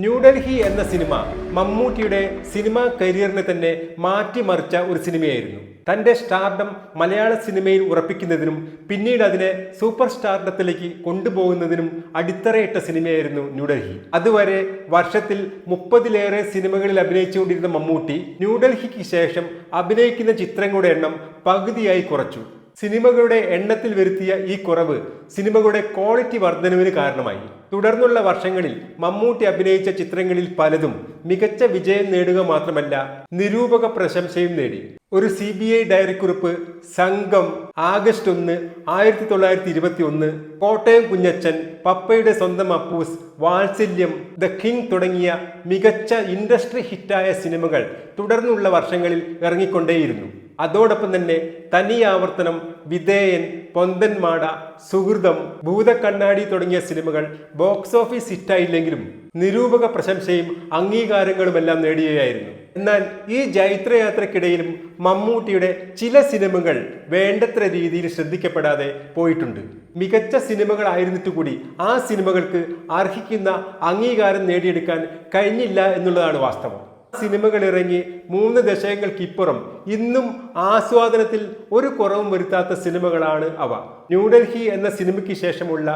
ന്യൂഡൽഹി എന്ന സിനിമ മമ്മൂട്ടിയുടെ സിനിമാ കരിയറിനെ തന്നെ മാറ്റിമറിച്ച ഒരു സിനിമയായിരുന്നു. തന്റെ സ്റ്റാർഡം മലയാള സിനിമയിൽ ഉറപ്പിക്കുന്നതിനും പിന്നീട് അതിനെ സൂപ്പർ സ്റ്റാർഡത്തിലേക്ക് കൊണ്ടുപോകുന്നതിനും അടിത്തറയിട്ട സിനിമയായിരുന്നു ന്യൂഡൽഹി. അതുവരെ വർഷത്തിൽ 30-ലേറെ സിനിമകളിൽ അഭിനയിച്ചുകൊണ്ടിരുന്ന മമ്മൂട്ടി ന്യൂഡൽഹിക്ക് ശേഷം അഭിനയിക്കുന്ന ചിത്രങ്ങളുടെ എണ്ണം പകുതിയായി കുറച്ചു. സിനിമകളുടെ എണ്ണത്തിൽ വരുത്തിയ ഈ കുറവ് സിനിമകളുടെ ക്വാളിറ്റി വർധനവിന് കാരണമായി. തുടർന്നുള്ള വർഷങ്ങളിൽ മമ്മൂട്ടി അഭിനയിച്ച ചിത്രങ്ങളിൽ പലതും മികച്ച വിജയം നേടുക മാത്രമല്ല, നിരൂപക പ്രശംസയും നേടി. ഒരു CBI ഡയറിക്കുറിപ്പ്, സംഘം, ആഗസ്റ്റ് 1, 1921, കോട്ടയം കുഞ്ഞച്ചൻ, പപ്പയുടെ സ്വന്തം അപ്പൂസ്, വാത്സല്യം, ദ കിങ് തുടങ്ങിയ മികച്ച ഇൻഡസ്ട്രി ഹിറ്റായ സിനിമകൾ തുടർന്നുള്ള വർഷങ്ങളിൽ ഇറങ്ങിക്കൊണ്ടേയിരുന്നു. അതോടൊപ്പം തന്നെ തനിയാവർത്തനം, വിധേയൻ, പൊന്തന്മാട, സുഹൃതം, ഭൂതക്കണ്ണാടി തുടങ്ങിയ സിനിമകൾ ബോക്സ് ഓഫീസ് ഹിറ്റായില്ലെങ്കിലും നിരൂപക പ്രശംസയും അംഗീകാരങ്ങളുമെല്ലാം നേടുകയായിരുന്നു. എന്നാൽ ഈ ജൈത്രയാത്രക്കിടയിലും മമ്മൂട്ടിയുടെ ചില സിനിമകൾ വേണ്ടത്ര രീതിയിൽ ശ്രദ്ധിക്കപ്പെടാതെ പോയിട്ടുണ്ട്. മികച്ച സിനിമകളായിരുന്നിട്ട് കൂടി ആ സിനിമകൾക്ക് അർഹിക്കുന്ന അംഗീകാരം നേടിയെടുക്കാൻ കഴിഞ്ഞില്ല എന്നുള്ളതാണ് വാസ്തവം. സിനിമകൾ ഇറങ്ങി 3 ദശകങ്ങൾക്കിപ്പുറം ഇന്നും ആസ്വാദനത്തിൽ ഒരു കുറവും വരുത്താത്ത സിനിമകളാണ് അവ. ന്യൂഡൽഹി എന്ന സിനിമയ്ക്ക് ശേഷമുള്ള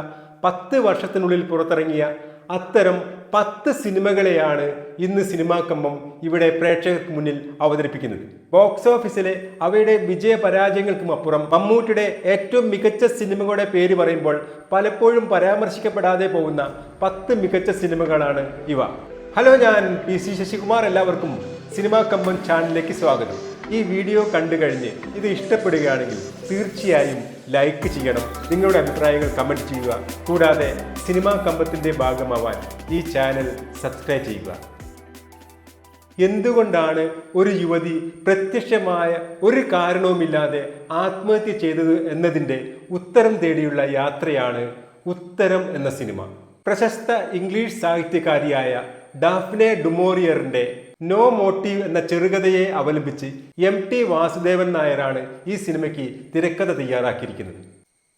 10 വർഷത്തിനുള്ളിൽ പുറത്തിറങ്ങിയ അത്തരം 10 സിനിമകളെയാണ് ഇന്ന് സിനിമാ കമ്പം ഇവിടെ പ്രേക്ഷകർക്ക് മുന്നിൽ അവതരിപ്പിക്കുന്നത്. ബോക്സ് ഓഫീസിലെ അവയുടെ വിജയ പരാജയങ്ങൾക്കും അപ്പുറം മമ്മൂട്ടിയുടെ ഏറ്റവും മികച്ച സിനിമകളുടെ പേര് പറയുമ്പോൾ പലപ്പോഴും പരാമർശിക്കപ്പെടാതെ പോകുന്ന 10 മികച്ച സിനിമകളാണ് ഇവ. ഹലോ, ഞാൻ PC ശശികുമാർ. എല്ലാവർക്കും സിനിമാ കമ്പം ചാനലിലേക്ക് സ്വാഗതം. ഈ വീഡിയോ കണ്ടു കഴിഞ്ഞ് ഇത് ഇഷ്ടപ്പെടുകയാണെങ്കിൽ തീർച്ചയായും ലൈക്ക് ചെയ്യണം, നിങ്ങളുടെ അഭിപ്രായങ്ങൾ കമൻറ്റ് ചെയ്യുക. കൂടാതെ സിനിമാ കമ്പത്തിൻ്റെ ഭാഗമാവാൻ ഈ ചാനൽ സബ്സ്ക്രൈബ് ചെയ്യുക. എന്തുകൊണ്ടാണ് ഒരു യുവതി പ്രത്യക്ഷമായ ഒരു കാരണവുമില്ലാതെ ആത്മഹത്യ ചെയ്തത് എന്നതിൻ്റെ ഉത്തരം തേടിയുള്ള യാത്രയാണ് ഉത്തരം എന്ന സിനിമ. പ്രശസ്ത ഇംഗ്ലീഷ് സാഹിത്യകാരിയായ ഡാഫ്നെ ഡുമോറിയറിന്റെ നോ മോട്ടീവ് എന്ന ചെറുകഥയെ അവലംബിച്ച് MT വാസുദേവൻ നായരാണ് ഈ സിനിമയ്ക്ക് തിരക്കഥ തയ്യാറാക്കിയിരിക്കുന്നത്.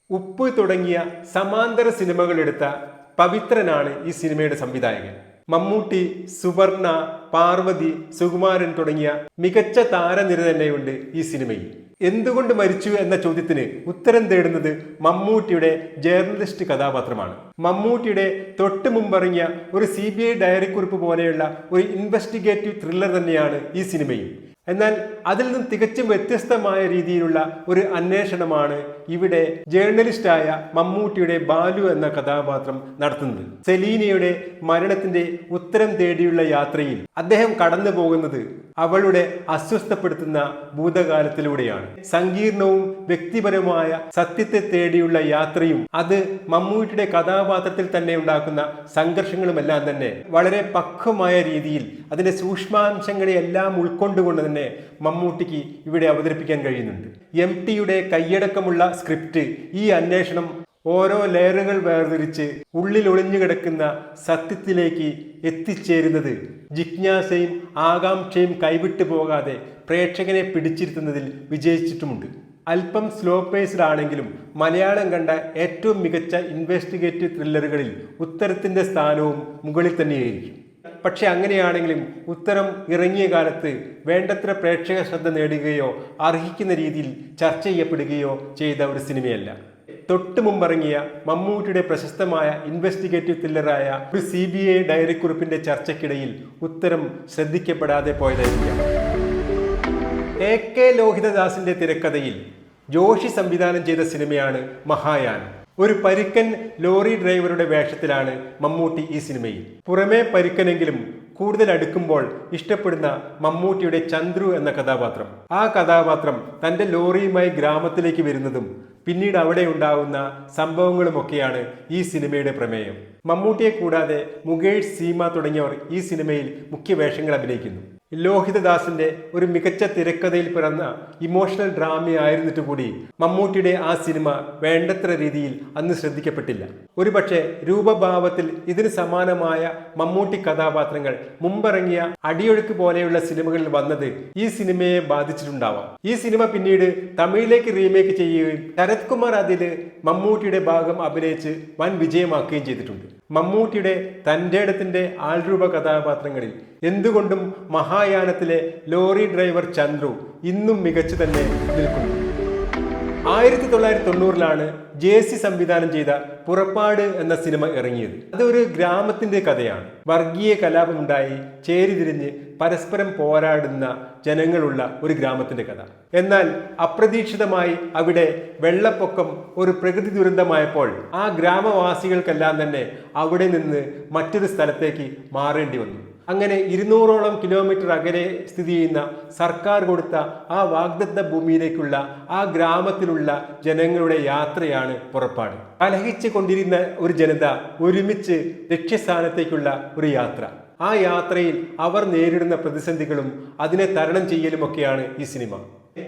ഉപ്പ് തുടങ്ങിയ സമാന്തര സിനിമകൾ എടുത്ത പവിത്രനാണ് ഈ സിനിമയുടെ സംവിധായകൻ. മമ്മൂട്ടി, സുവർണ, പാർവതി, സുകുമാരൻ തുടങ്ങിയ മികച്ച താരനിര തന്നെയുണ്ട് ഈ സിനിമയിൽ. എന്തുകൊണ്ട് മരിച്ചു എന്ന ചോദ്യത്തിന് ഉത്തരം തേടുന്നത് മമ്മൂട്ടിയുടെ ജേർണലിസ്റ്റ് കഥാപാത്രമാണ്. മമ്മൂട്ടിയുടെ തൊട്ട് മുമ്പിറങ്ങിയ ഒരു CBI ഡയറിക്കുറിപ്പ് പോലെയുള്ള ഒരു ഇൻവെസ്റ്റിഗേറ്റീവ് ത്രില്ലർ തന്നെയാണ് ഈ സിനിമയും. എന്നാൽ അതിൽ നിന്നും തികച്ചും വ്യത്യസ്തമായ രീതിയിലുള്ള ഒരു അന്വേഷണമാണ് ഇവിടെ ജേർണലിസ്റ്റായ മമ്മൂട്ടിയുടെ ബാലു എന്ന കഥാപാത്രം നടത്തുന്നത്. സെലീനയുടെ മരണത്തിന്റെ ഉത്തരം തേടിയുള്ള യാത്രയിൽ അദ്ദേഹം കടന്നു പോകുന്നത് അവളുടെ അസ്വസ്ഥപ്പെടുത്തുന്ന ഭൂതകാലത്തിലൂടെയാണ്. സങ്കീർണവും വ്യക്തിപരമായ സത്യത്തെ തേടിയുള്ള യാത്രയും അത് മമ്മൂട്ടിയുടെ കഥാപാത്രത്തിൽ തന്നെ ഉണ്ടാക്കുന്ന സംഘർഷങ്ങളുമെല്ലാം തന്നെ വളരെ പക്വമായ രീതിയിൽ അതിന്റെ സൂക്ഷ്മാംശങ്ങളെ എല്ലാം ഉൾക്കൊണ്ടുകൊണ്ട് തന്നെ മമ്മൂട്ടിക്ക് ഇവിടെ അവതരിപ്പിക്കാൻ കഴിയുന്നുണ്ട്. MTയുടെ കൈയടക്കമുള്ള സ്ക്രിപ്റ്റ് ഈ അന്വേഷണം ഓരോ ലെയറുകൾ വേർതിരിച്ച് ഉള്ളിൽ ഒളിഞ്ഞു കിടക്കുന്ന സത്യത്തിലേക്ക് എത്തിച്ചേരുന്നത് ജിജ്ഞാസയും ആകാംക്ഷയും കൈവിട്ടു പോകാതെ പ്രേക്ഷകനെ പിടിച്ചിരുത്തുന്നതിൽ വിജയിച്ചിട്ടുമുണ്ട്. അല്പം സ്ലോ പേസ്ഡ് ആണെങ്കിലും മലയാളം കണ്ട ഏറ്റവും മികച്ച ഇൻവെസ്റ്റിഗേറ്റീവ് ത്രില്ലറുകളിൽ ഉത്തരത്തിന്റെ സ്ഥാനവും മുകളിൽ തന്നെയായിരിക്കും. പക്ഷെ അങ്ങനെയാണെങ്കിലും ഉത്തരം ഇറങ്ങിയ കാലത്ത് വേണ്ടത്ര പ്രേക്ഷക ശ്രദ്ധ നേടുകയോ അർഹിക്കുന്ന രീതിയിൽ ചർച്ച ചെയ്യപ്പെടുകയോ ചെയ്ത ഒരു സിനിമയല്ല. തൊട്ട് മുമ്പിറങ്ങിയ മമ്മൂട്ടിയുടെ പ്രശസ്തമായ ഇൻവെസ്റ്റിഗേറ്റീവ് ത്രില്ലറായ ഒരു CBI ഡയറിക്കുറിപ്പിന്റെ ചർച്ചയ്ക്കിടയിൽ ഉത്തരം ശ്രദ്ധിക്കപ്പെടാതെ പോയതായിരിക്കാം. AK ലോഹിതദാസിന്റെ തിരക്കഥയിൽ ജോഷി സംവിധാനം ചെയ്ത സിനിമയാണ് മഹായാൻ. ഒരു പരിക്കൻ ലോറി ഡ്രൈവറുടെ വേഷത്തിലാണ് മമ്മൂട്ടി ഈ സിനിമയിൽ. പുറമേ പരിക്കനെങ്കിലും കൂടുതൽ അടുക്കുമ്പോൾ ഇഷ്ടപ്പെടുന്ന മമ്മൂട്ടിയുടെ ചന്ദ്രു എന്ന കഥാപാത്രം. ആ കഥാപാത്രം തൻ്റെ ലോറിയുമായി ഗ്രാമത്തിലേക്ക് വരുന്നതും പിന്നീട് അവിടെ ഉണ്ടാവുന്ന സംഭവങ്ങളുമൊക്കെയാണ് ഈ സിനിമയുടെ പ്രമേയം. മമ്മൂട്ടിയെ കൂടാതെ മുകേഷ്, സീമ തുടങ്ങിയവർ ഈ സിനിമയിൽ മുഖ്യ വേഷങ്ങൾ അഭിനയിക്കുന്നു. ലോഹിതദാസിന്റെ ഒരു മികച്ച തിരക്കഥയിൽ പിറന്ന ഇമോഷണൽ ഡ്രാമയായിരുന്നിട്ട് കൂടി മമ്മൂട്ടിയുടെ ആ സിനിമ വേണ്ടത്ര രീതിയിൽ അന്ന് ശ്രദ്ധിക്കപ്പെട്ടില്ല. ഒരുപക്ഷെ രൂപഭാവത്തിൽ ഇതിന് സമാനമായ മമ്മൂട്ടി കഥാപാത്രങ്ങൾ മുമ്പിറങ്ങിയ അടിയൊഴുക്ക് പോലെയുള്ള സിനിമകളിൽ വന്നത് ഈ സിനിമയെ ബാധിച്ചിട്ടുണ്ടാവാം. ഈ സിനിമ പിന്നീട് തമിഴിലേക്ക് റീമേക്ക് ചെയ്യുകയും ശരത് കുമാർ അതിൽ മമ്മൂട്ടിയുടെ ഭാഗം അഭിനയിച്ച് വൻ വിജയമാക്കുകയും ചെയ്തിട്ടുണ്ട്. മമ്മൂട്ടിയുടെ തൻ്റെടത്തിൻ്റെ ആൾരൂപ കഥാപാത്രങ്ങളിൽ എന്തുകൊണ്ടും മഹായാനത്തിലെ ലോറി ഡ്രൈവർ ചന്ദ്രു ഇന്നും മികച്ചു തന്നെ നിൽക്കുന്നു. 1990 JC സംവിധാനം ചെയ്ത പുറപ്പാട് എന്ന സിനിമ ഇറങ്ങിയത്. അതൊരു ഗ്രാമത്തിന്റെ കഥയാണ്. വർഗീയ കലാപമുണ്ടായി ചേരിതിരിഞ്ഞ് പരസ്പരം പോരാടുന്ന ജനങ്ങളുള്ള ഒരു ഗ്രാമത്തിന്റെ കഥ. എന്നാൽ അപ്രതീക്ഷിതമായി അവിടെ വെള്ളപ്പൊക്കം ഒരു പ്രകൃതി ദുരന്തമായപ്പോൾ ആ ഗ്രാമവാസികൾക്കെല്ലാം തന്നെ അവിടെ നിന്ന് മറ്റൊരു സ്ഥലത്തേക്ക് മാറേണ്ടി വന്നു. അങ്ങനെ 200ഓളം കിലോമീറ്റർ അകലെ സ്ഥിതി ചെയ്യുന്ന സർക്കാർ കൊടുത്ത ആ വാഗ്ദത്ത ഭൂമിയിലേക്കുള്ള ആ ഗ്രാമത്തിലുള്ള ജനങ്ങളുടെ യാത്രയാണ് പുറപ്പാട്. കലഹിച്ചു കൊണ്ടിരുന്ന ഒരു ജനത ഒരുമിച്ച് ലക്ഷ്യസ്ഥാനത്തേക്കുള്ള ഒരു യാത്ര. ആ യാത്രയിൽ അവർ നേരിടുന്ന പ്രതിസന്ധികളും അതിനെ തരണം ചെയ്യലുമൊക്കെയാണ് ഈ സിനിമ.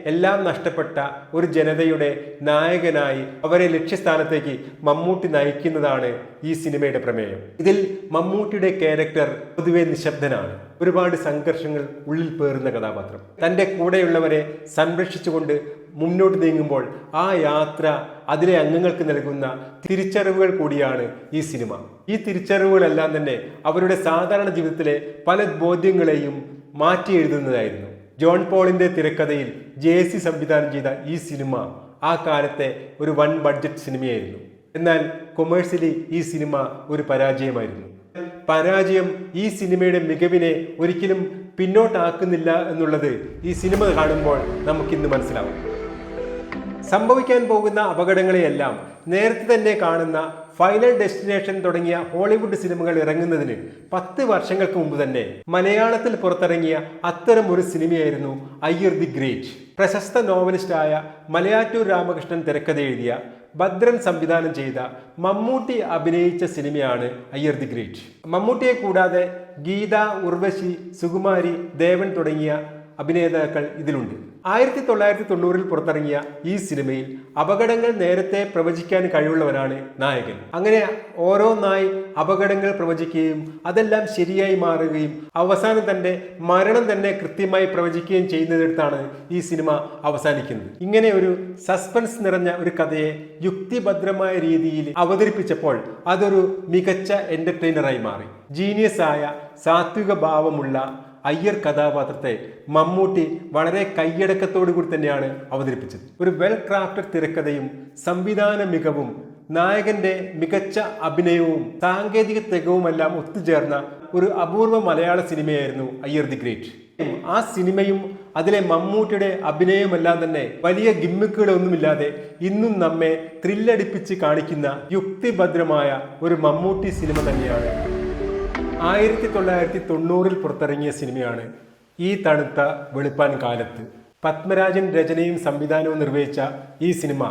എല്ലാം നഷ്ടപ്പെട്ട ഒരു ജനതയുടെ നായകനായി അവരെ ലക്ഷ്യസ്ഥാനത്തേക്ക് മമ്മൂട്ടി നയിക്കുന്നതാണ് ഈ സിനിമയുടെ പ്രമേയം. ഇതിൽ മമ്മൂട്ടിയുടെ ക്യാരക്ടർ പൊതുവെ നിശബ്ദനാണ്. ഒരുപാട് സംഘർഷങ്ങൾ ഉള്ളിൽ പേറുന്ന കഥാപാത്രം. തൻ്റെ കൂടെയുള്ളവരെ സംരക്ഷിച്ചുകൊണ്ട് മുന്നോട്ട് നീങ്ങുമ്പോൾ ആ യാത്ര അതിലെ അംഗങ്ങൾക്ക് നൽകുന്ന തിരിച്ചറിവുകൾ കൂടിയാണ് ഈ സിനിമ. ഈ തിരിച്ചറിവുകളെല്ലാം തന്നെ അവരുടെ സാധാരണ ജീവിതത്തിലെ പല ബോധ്യങ്ങളെയും മാറ്റി എഴുതുന്നതായിരുന്നു. ജോൺ പോളിന്റെ തിരക്കഥയിൽ JC സംവിധാനം ചെയ്ത ഈ സിനിമ ആ കാലത്തെ ഒരു വൺ ബഡ്ജറ്റ് സിനിമയായിരുന്നു. എന്നാൽ കൊമേഴ്സ്യലി ഈ സിനിമ ഒരു പരാജയമായിരുന്നു. പരാജയം ഈ സിനിമയുടെ മികവിനെ ഒരിക്കലും പിന്നോട്ടാക്കുന്നില്ല എന്നുള്ളത് ഈ സിനിമ കാണുമ്പോൾ നമുക്കിന്ന് മനസ്സിലാവും. സംഭവിക്കാൻ പോകുന്ന അപകടങ്ങളെയെല്ലാം നേരത്തെ തന്നെ കാണുന്ന ഫൈനൽ ഡെസ്റ്റിനേഷൻ തുടങ്ങിയ ഹോളിവുഡ് സിനിമകൾ ഇറങ്ങുന്നതിന് 10 വർഷങ്ങൾക്ക് മുമ്പ് തന്നെ മലയാളത്തിൽ പുറത്തിറങ്ങിയ അത്തരം ഒരു സിനിമയായിരുന്നു അയ്യർ ദി ഗ്രേറ്റ്. പ്രശസ്ത നോവലിസ്റ്റായ മലയാറ്റൂർ രാമകൃഷ്ണൻ തിരക്കഥ എഴുതിയ, ഭദ്രൻ സംവിധാനം ചെയ്ത, മമ്മൂട്ടി അഭിനയിച്ച സിനിമയാണ് അയ്യർ ദി ഗ്രേറ്റ്. മമ്മൂട്ടിയെ കൂടാതെ ഗീത, ഉർവശി, സുകുമാരി, ദേവൻ തുടങ്ങിയ അഭിനേതാക്കൾ ഇതിലുണ്ട്. 1990 പുറത്തിറങ്ങിയ ഈ സിനിമയിൽ അപകടങ്ങൾ നേരത്തെ പ്രവചിക്കാൻ കഴിവുള്ളവനാണ് നായകൻ. അങ്ങനെ ഓരോന്നായി അപകടങ്ങൾ പ്രവചിക്കുകയും അതെല്ലാം ശരിയായി മാറുകയും അവസാനം തന്റെ മരണം തന്നെ കൃത്യമായി പ്രവചിക്കുകയും ചെയ്യുന്നതിടത്താണ് ഈ സിനിമ അവസാനിക്കുന്നത്. ഇങ്ങനെ ഒരു സസ്പെൻസ് നിറഞ്ഞ ഒരു കഥയെ യുക്തിഭദ്രമായ രീതിയിൽ അവതരിപ്പിച്ചപ്പോൾ അതൊരു മികച്ച എന്റർടൈനറായി മാറി. ജീനിയസ് ആയ സാത്വിക ഭാവമുള്ള അയ്യർ കഥാപാത്രത്തെ മമ്മൂട്ടി വളരെ കൈയടക്കത്തോടു കൂടി തന്നെയാണ് അവതരിപ്പിച്ചത്. ഒരു വെൽ ക്രാഫ്റ്റഡ് തിരക്കഥയും സംവിധാന മികവും നായകന്റെ മികച്ച അഭിനയവും സാങ്കേതിക തികവുമെല്ലാം ഒത്തുചേർന്ന ഒരു അപൂർവ മലയാള സിനിമയായിരുന്നു അയ്യർ ദി ഗ്രേറ്റ്. ആ സിനിമയും അതിലെ മമ്മൂട്ടിയുടെ അഭിനയമെല്ലാം തന്നെ വലിയ ഗിമ്മിക്കുകളൊന്നുമില്ലാതെ ഇന്നും നമ്മെ ത്രില്ലടിപ്പിച്ച് കാണിക്കുന്ന യുക്തിഭദ്രമായ ഒരു മമ്മൂട്ടി സിനിമ തന്നെയാണ്. 1990 പുറത്തിറങ്ങിയ സിനിമയാണ് ഈ തണുത്ത വെളുപ്പാൻ കാലത്ത്. പത്മരാജൻ രചനയും സംവിധാനവും നിർവഹിച്ച ഈ സിനിമ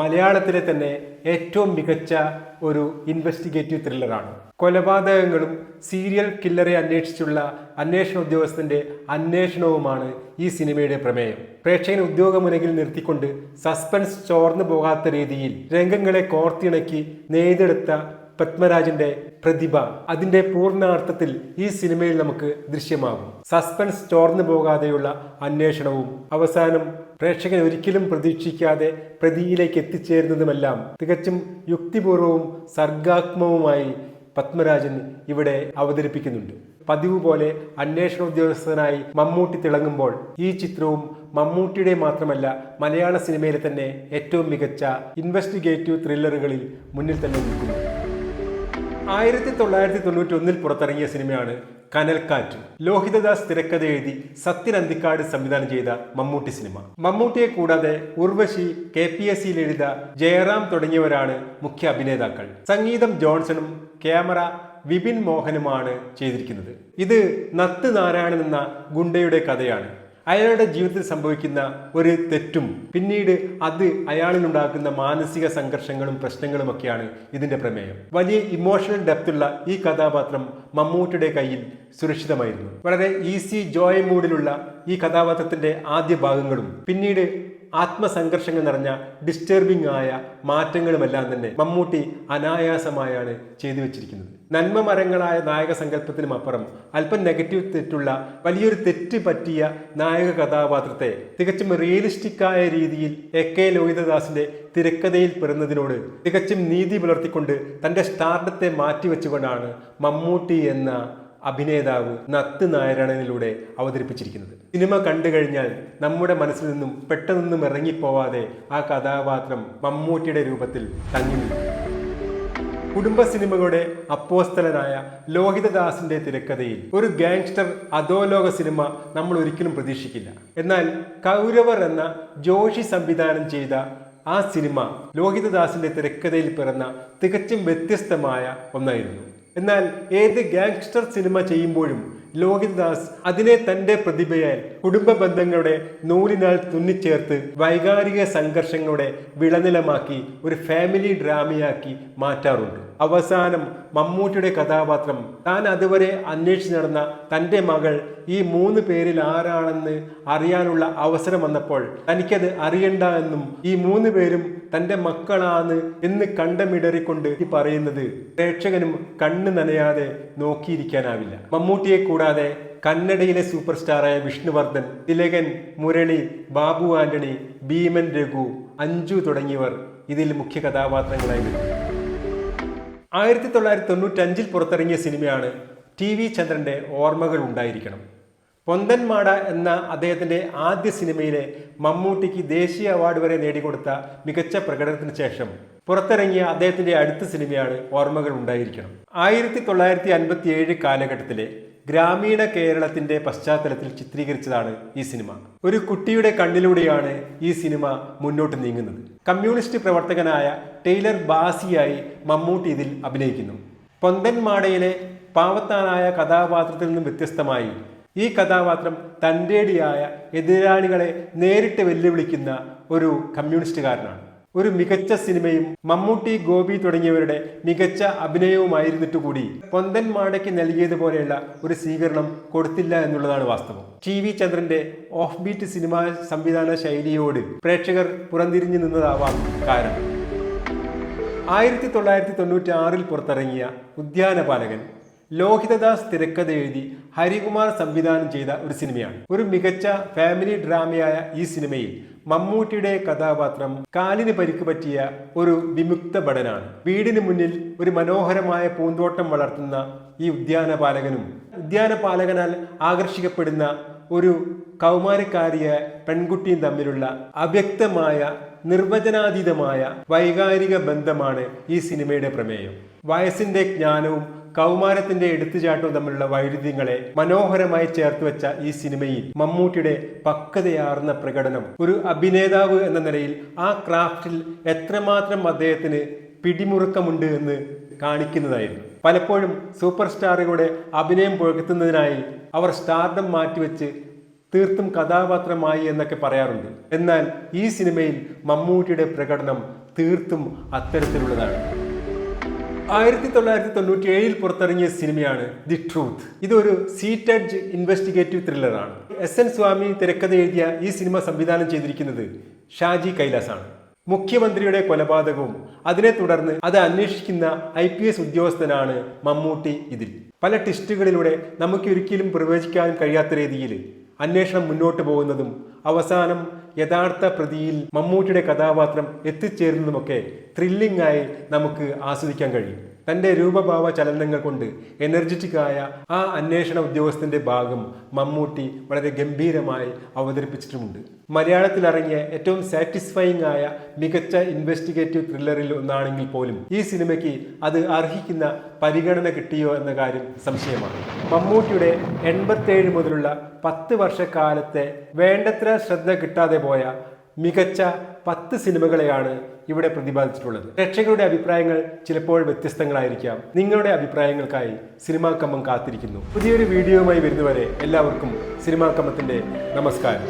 മലയാളത്തിലെ തന്നെ ഏറ്റവും മികച്ച ഒരു ഇൻവെസ്റ്റിഗേറ്റീവ് ത്രില്ലറാണ്. കൊലപാതകങ്ങളും സീരിയൽ കില്ലറെ അന്വേഷിച്ചുള്ള അന്വേഷണ ഉദ്യോഗസ്ഥന്റെ അന്വേഷണവുമാണ് ഈ സിനിമയുടെ പ്രമേയം. പ്രേക്ഷകൻ ഉദ്യോഗമുനകിൽ നിർത്തിക്കൊണ്ട് സസ്പെൻസ് ചോർന്നു പോകാത്ത രീതിയിൽ രംഗങ്ങളെ കോർത്തിണക്കി നെയ്തെടുത്ത പത്മരാജന്റെ പ്രതിഭ അതിന്റെ പൂർണ്ണാർത്ഥത്തിൽ ഈ സിനിമയിൽ നമുക്ക് ദൃശ്യമാകും. സസ്പെൻസ് ചോർന്നു പോകാതെയുള്ള അന്വേഷണവും അവസാനം പ്രേക്ഷകൻ ഒരിക്കലും പ്രതീക്ഷിക്കാതെ പ്രതിയിലേക്ക് എത്തിച്ചേരുന്നതുമെല്ലാം തികച്ചും യുക്തിപൂർവവും സർഗാത്മകവുമായി പത്മരാജൻ ഇവിടെ അവതരിപ്പിക്കുന്നുണ്ട്. പതിവ് പോലെ അന്വേഷണ ഉദ്യോഗസ്ഥനായി മമ്മൂട്ടി തിളങ്ങുമ്പോൾ ഈ ചിത്രവും മമ്മൂട്ടിയുടെ മാത്രമല്ല മലയാള സിനിമയിലെ തന്നെ ഏറ്റവും മികച്ച ഇൻവെസ്റ്റിഗേറ്റീവ് ത്രില്ലറുകളിൽ മുന്നിൽ തന്നെ നിൽക്കുന്നു. 1991 പുറത്തിറങ്ങിയ സിനിമയാണ് കനൽക്കാറ്റ്. ലോഹിതദാസ് തിരക്കഥ എഴുതി സത്യൻ അന്തിക്കാട് സംവിധാനം ചെയ്ത മമ്മൂട്ടി സിനിമ. മമ്മൂട്ടിയെ കൂടാതെ ഉർവശി, KPSCയിൽ എഴുത, ജയറാം തുടങ്ങിയവരാണ് മുഖ്യ അഭിനേതാക്കൾ. സംഗീതം ജോൺസണും ക്യാമറ വിപിൻ മോഹനുമാണ് ചെയ്തിരിക്കുന്നത്. ഇത് നത്ത് നാരായണൻ എന്ന ഗുണ്ടയുടെ കഥയാണ്. അയാളുടെ ജീവിതത്തിൽ സംഭവിക്കുന്ന ഒരു തെറ്റും പിന്നീട് അത് അയാളിലുണ്ടാക്കുന്ന മാനസിക സംഘർഷങ്ങളും പ്രശ്നങ്ങളുമൊക്കെയാണ് ഇതിന്റെ പ്രമേയം. വലിയ ഇമോഷണൽ ഡെപ്തുള്ള ഈ കഥാപാത്രം മമ്മൂട്ടിയുടെ കയ്യിൽ സുരക്ഷിതമായിരുന്നു. വളരെ ഈസി ജോയ് മൂഡിലുള്ള ഈ കഥാപാത്രത്തിന്റെ ആദ്യ ഭാഗങ്ങളും പിന്നീട് ആത്മസംഘർഷങ്ങൾ നിറഞ്ഞ ഡിസ്റ്റർബിംഗ് ആയ മാറ്റങ്ങളുമെല്ലാം തന്നെ മമ്മൂട്ടി അനായാസമായാണ് ചെയ്തു വെച്ചിരിക്കുന്നത്. നന്മ മരങ്ങളായ നായക സങ്കല്പത്തിനും അപ്പുറം അല്പം നെഗറ്റീവ് തെറ്റുള്ള വലിയൊരു തെറ്റ് പറ്റിയ നായക കഥാപാത്രത്തെ തികച്ചും റിയലിസ്റ്റിക്കായ രീതിയിൽ AK ലോഹിതദാസിന്റെ തിരക്കഥയിൽ പിറന്നതിനോട് തികച്ചും നീതി പുലർത്തിക്കൊണ്ട് തന്റെ സ്റ്റാർഡത്തെ മാറ്റിവെച്ചുകൊണ്ടാണ് മമ്മൂട്ടി എന്ന അഭിനേതാവ് നത്ത് നാരായണനിലൂടെ അവതരിപ്പിച്ചിരിക്കുന്നത്. സിനിമ കണ്ടു കഴിഞ്ഞാൽ നമ്മുടെ മനസ്സിൽ നിന്നും പെട്ടെന്നൊന്നും ഇറങ്ങിപ്പോവാതെ ആ കഥാപാത്രം മമ്മൂട്ടിയുടെ രൂപത്തിൽ തങ്ങി നിൽക്കും. കുടുംബ സിനിമകളുടെ അപ്പോസ്തലനായ ലോഹിതദാസിന്റെ തിരക്കഥയിൽ ഒരു ഗാങ്സ്റ്റർ അധോലോക സിനിമ നമ്മൾ ഒരിക്കലും പ്രതീക്ഷിക്കില്ല. എന്നാൽ കൗരവർ എന്ന ജോഷി സംവിധാനം ചെയ്ത ആ സിനിമ ലോഹിതദാസിന്റെ തിരക്കഥയിൽ പിറന്ന തികച്ചും വ്യത്യസ്തമായ ഒന്നായിരുന്നു. എന്നാൽ ഏത് ഗാങ്സ്റ്റർ സിനിമ ചെയ്യുമ്പോഴും ലോഹിതദാസ് അതിനെ തന്റെ പ്രതിഭയാൽ കുടുംബ ബന്ധങ്ങളുടെ നൂലിനാൽ തുന്നിച്ചേർത്ത് വൈകാരിക സംഘർഷങ്ങളുടെ വിളനിലമാക്കി ഒരു ഫാമിലി ഡ്രാമയാക്കി മാറ്റാറുണ്ട്. അവസാനം മമ്മൂട്ടിയുടെ കഥാപാത്രം താൻ അതുവരെ അന്വേഷിച്ച് നടന്ന തൻ്റെ മകൾ ഈ 3 പേരിൽ ആരാണെന്ന് അറിയാനുള്ള അവസരം വന്നപ്പോൾ തനിക്കത് അറിയണ്ട എന്നും ഈ 3 പേരും തൻ്റെ മക്കളാണ് എന്ന് കണ്ടമിടറിക്കൊണ്ട് പറയുന്നത് പ്രേക്ഷകനും കണ്ണ് നനയാതെ നോക്കിയിരിക്കാനാവില്ല. മമ്മൂട്ടിയെ കൂടാതെ കന്നഡയിലെ സൂപ്പർ സ്റ്റാറായ വിഷ്ണുവർദ്ധൻ, തിലകൻ, മുരളി, ബാബു ആന്റണി, ഭീമൻ രഘു, അഞ്ജു തുടങ്ങിയവർ ഇതിൽ മുഖ്യ കഥാപാത്രങ്ങളായി വരും. 1995 പുറത്തിറങ്ങിയ സിനിമയാണ് TV ചന്ദ്രന്റെ ഓർമ്മകൾ ഉണ്ടായിരിക്കണം. പൊന്തന്മാട എന്ന അദ്ദേഹത്തിന്റെ ആദ്യ സിനിമയിലെ മമ്മൂട്ടിക്ക് ദേശീയ അവാർഡ് വരെ നേടിക്കൊടുത്ത മികച്ച പ്രകടനത്തിന് ശേഷം പുറത്തിറങ്ങിയ അദ്ദേഹത്തിന്റെ അടുത്ത സിനിമയാണ് ഓർമ്മകൾ ഉണ്ടായിരിക്കണം. 1957 കാലഘട്ടത്തിലെ ഗ്രാമീണ കേരളത്തിന്റെ പശ്ചാത്തലത്തിൽ ചിത്രീകരിച്ചതാണ് ഈ സിനിമ. ഒരു കുട്ടിയുടെ കണ്ണിലൂടെയാണ് ഈ സിനിമ മുന്നോട്ട് നീങ്ങുന്നത്. കമ്മ്യൂണിസ്റ്റ് പ്രവർത്തകനായ ടെയ്ലർ ബാസിയായി മമ്മൂട്ടി ഇതിൽ അഭിനയിക്കുന്നു. പൊന്തന്മാടയിലെ പാവത്താനായ കഥാപാത്രത്തിൽ നിന്നും വ്യത്യസ്തമായി ഈ കഥാപാത്രം തൻ്റെടിയായ എതിരാളികളെ നേരിട്ട് വെല്ലുവിളിക്കുന്ന ഒരു കമ്മ്യൂണിസ്റ്റുകാരനാണ്. ഒരു മികച്ച സിനിമയും മമ്മൂട്ടി, ഗോപി തുടങ്ങിയവരുടെ മികച്ച അഭിനയവുമായിരുന്നിട്ട് കൂടി പൊന്തന്മാടയ്ക്ക് നൽകിയതുപോലെയുള്ള ഒരു സ്വീകരണം കൊടുത്തില്ല എന്നുള്ളതാണ് വാസ്തവം. TV ചന്ദ്രന്റെ ഓഫ് ബീറ്റ് സിനിമാ സംവിധാന ശൈലിയോട് പ്രേക്ഷകർ പുറംതിരിഞ്ഞു നിന്നതാവാം കാരണം. 1996 പുറത്തിറങ്ങിയ ഉദ്യാനപാലകൻ ലോഹിതദാസ് തിരക്കഥ എഴുതി ഹരികുമാർ സംവിധാനം ചെയ്ത ഒരു സിനിമയാണ്. ഒരു മികച്ച ഫാമിലി ഡ്രാമയായ ഈ സിനിമയിൽ മമ്മൂട്ടിയുടെ കഥാപാത്രം കാലിന് പരിക്ക് പറ്റിയ ഒരു വിമുക്ത ഭടനാണ്. വീടിന് മുന്നിൽ ഒരു മനോഹരമായ പൂന്തോട്ടം വളർത്തുന്ന ഈ ഉദ്യാനപാലകനാൽ ആകർഷിക്കപ്പെടുന്ന ഒരു കൗമാരക്കാരിയായ പെൺകുട്ടിയും തമ്മിലുള്ള അവ്യക്തമായ നിർവചനാതീതമായ വൈകാരിക ബന്ധമാണ് ഈ സിനിമയുടെ പ്രമേയം. വയസ്സിന്റെ ജ്ഞാനവും കൗമാരത്തിന്റെ എടുത്തുചാട്ടവും തമ്മിലുള്ള വൈരുദ്ധ്യങ്ങളെ മനോഹരമായി ചേർത്ത് വെച്ച ഈ സിനിമയിൽ മമ്മൂട്ടിയുടെ പക്വതയാർന്ന പ്രകടനം ഒരു അഭിനേതാവ് എന്ന നിലയിൽ ആ ക്രാഫ്റ്റിൽ എത്രമാത്രം അദ്ദേഹത്തിന് പിടിമുറുക്കമുണ്ട് എന്ന് കാണിക്കുന്നതായിരുന്നു. പലപ്പോഴും സൂപ്പർ സ്റ്റാറുകളുടെ അഭിനയം പുകഴ്ത്തുന്നതിനായി അവർ സ്റ്റാർഡം മാറ്റിവെച്ച് തീർത്തും കഥാപാത്രമായി എന്നൊക്കെ പറയാറുണ്ട്. എന്നാൽ ഈ സിനിമയിൽ മമ്മൂട്ടിയുടെ പ്രകടനം തീർത്തും അത്തരത്തിലുള്ളതാണ്. 1997 പുറത്തിറങ്ങിയ സിനിമയാണ് ദി ട്രൂത്ത്. ഇതൊരു സീറ്റഡ് ഇൻവെസ്റ്റിഗേറ്റീവ് ത്രില്ലറാണ്. SN സ്വാമി തിരക്കഥ എഴുതിയ ഈ സിനിമ സംവിധാനം ചെയ്തിരിക്കുന്നത് ഷാജി കൈലാസാണ്. മുഖ്യമന്ത്രിയുടെ കൊലപാതകവും അതിനെ തുടർന്ന് അത് അന്വേഷിക്കുന്ന IPS ഉദ്യോഗസ്ഥനാണ് മമ്മൂട്ടി. ഇതിൽ പല ട്വിസ്റ്റുകളിലൂടെ നമുക്ക് ഒരിക്കലും പ്രവചിക്കാൻ കഴിയാത്ത രീതിയിൽ അന്വേഷണം മുന്നോട്ട് പോകുന്നതും അവസാനം യഥാർത്ഥ പ്രതിയിൽ മമ്മൂട്ടിയുടെ കഥാപാത്രം എത്തിച്ചേരുന്നതുമൊക്കെ ത്രില്ലിംഗ് ആയി നമുക്ക് ആസ്വദിക്കാൻ കഴിയും. തൻ്റെ രൂപഭാവ ചലനങ്ങൾ കൊണ്ട് എനർജറ്റിക്കായ ആ അന്വേഷണ ഉദ്യോഗസ്ഥന്റെ ഭാഗം മമ്മൂട്ടി വളരെ ഗംഭീരമായി അവതരിപ്പിച്ചിട്ടുമുണ്ട്. മലയാളത്തിൽ ഇറങ്ങിയ ഏറ്റവും സാറ്റിസ്ഫൈയിങ് ആയ മികച്ച ഇൻവെസ്റ്റിഗേറ്റീവ് ത്രില്ലറിൽ ഒന്നാണെങ്കിൽ പോലും ഈ സിനിമയ്ക്ക് അത് അർഹിക്കുന്ന പരിഗണന കിട്ടിയോ എന്ന കാര്യം സംശയമാണ്. മമ്മൂട്ടിയുടെ 87 മുതലുള്ള 10 വർഷക്കാലത്തെ വേണ്ടത്ര ശ്രദ്ധ കിട്ടാതെ പോയ മികച്ച 10 സിനിമകളെയാണ് ഇവിടെ പ്രതിപാദിച്ചിട്ടുള്ളത്. പ്രേക്ഷകരുടെ അഭിപ്രായങ്ങൾ ചിലപ്പോൾ വ്യത്യസ്തങ്ങളായിരിക്കാം. നിങ്ങളുടെ അഭിപ്രായങ്ങൾക്കായി സിനിമാ കമ്മം കാത്തിരിക്കുന്നു. പുതിയൊരു വീഡിയോയുമായി വരുന്നവരെ എല്ലാവർക്കും സിനിമാ കമ്മത്തിന്റെ നമസ്കാരം.